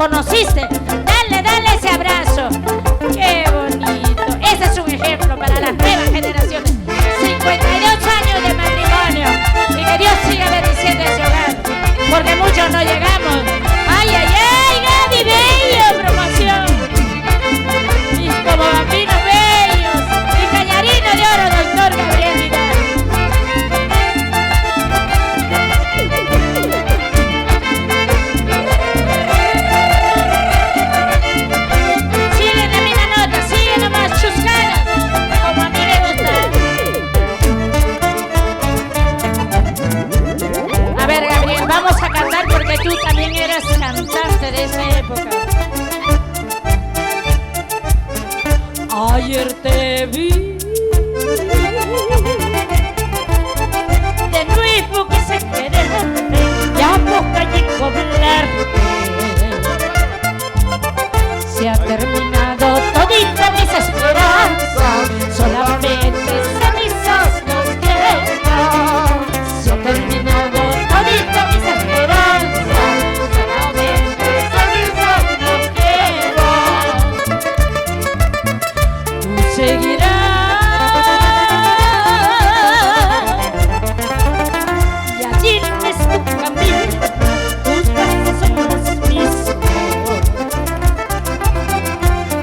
conociste, dale ese abrazo. Qué bonito. Ese es un ejemplo para las nuevas generaciones. 52 años de matrimonio. Y que Dios siga bendiciendo ese hogar. Porque muchos no llegamos. ¡Ay, ay, ay! ¡Gaby Bello! Promoción. Y como bambinos bellos. Y callarino de oro, doctor Gabriel Vidal. Sigue la misma nota, sigue nomás chuscadas. Como a mí me gusta. A ver, Gabriel, vamos a cantar porque tú también eras cantante de esa época. Ayer te vi de nuevo que se quererte, ya poca llegó a hablarte. Se ha terminado todita mis esperanzas, solamente cenizas nos quedan. Se ha terminado todita mis esperanzas, solamente cenizas nos quedan. Tú seguirás y allí es tu camino, tus pasos son los mismos.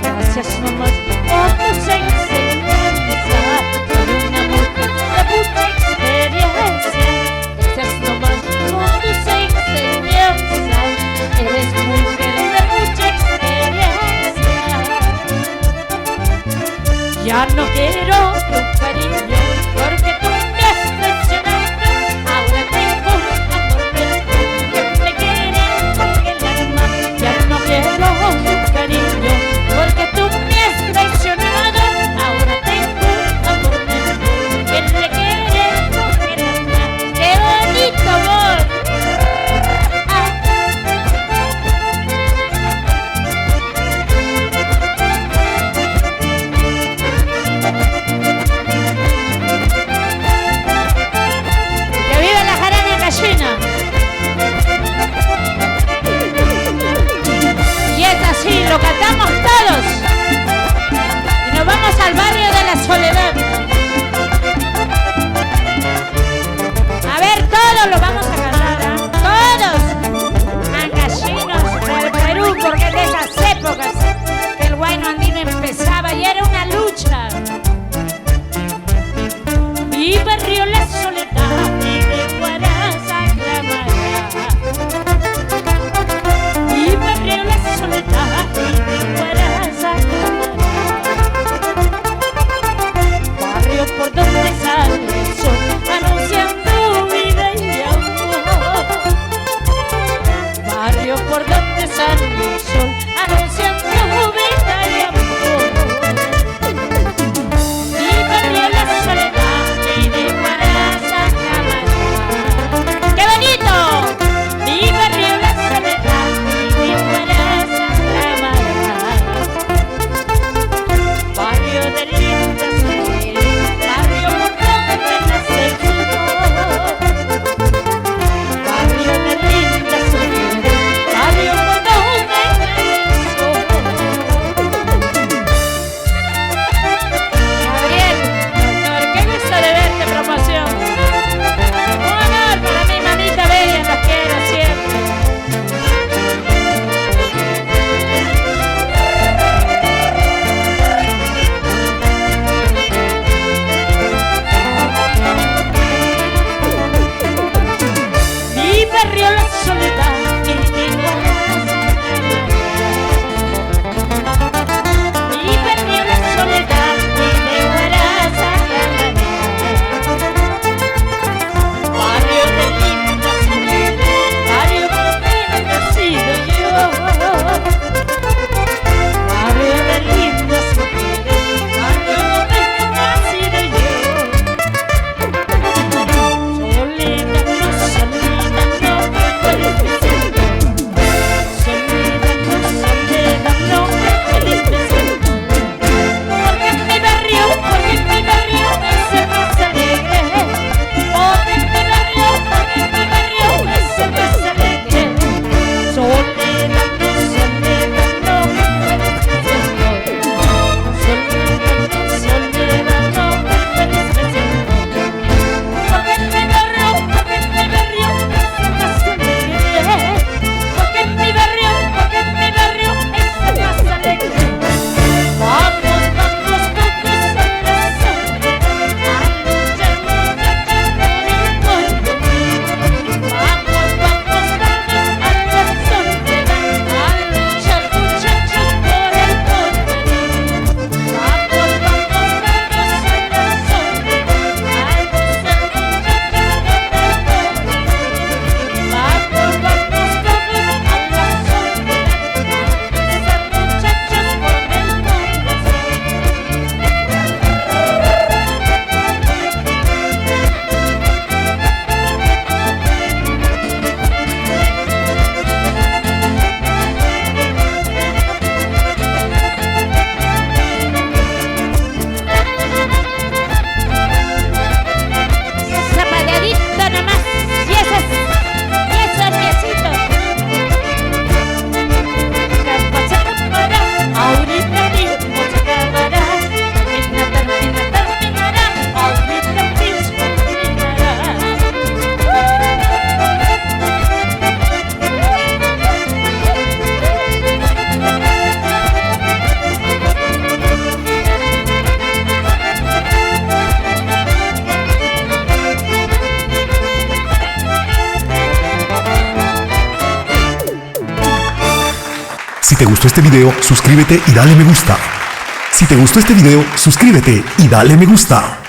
Gracias nomás por tus enseñanzas, soy una mujer de mucha experiencia. Gracias nomás por tus enseñanzas, eres mujer de mucha experiencia. Ya no quiero tu cariño porque tú me has traicionado. Ahora tengo amor nuestro que me quiere con el alma. Ya no quiero tu cariño porque tú me has traicionado. Ahora tengo amor nuestro que me quiere con el alma. ¡Qué bonito amor! ¡Que viva la jarana gallina! Y es así, lo cantamos todos. Y nos vamos al barrio de la Soledad. A ver, todos lo vamos a cantar, ¿eh? Todos. Mangallinos del Perú, porque es de esas épocas que el guayno andino empezaba y era una lucha. Mi barrio la Soledad y de Huaraz a Clamará. Mi barrio la Soledad y de Huaraz a Clamará. Barrio por donde sale el sol anunciando vida y amor. Barrio por donde sale el sol anunciando vida y amor. Mi barrio la Soledad y de Huaraz a Clamará. ¡Qué bonito! Mi barrio la Soledad y de Huaraz a Clamará. Barrio de lindas mujeres, barrio por donde nace el sol. Barrio de lindas mujeres, barrio por donde nace el sol. Si te gustó este video, suscríbete y dale me gusta. Si te gustó este video, suscríbete y dale me gusta.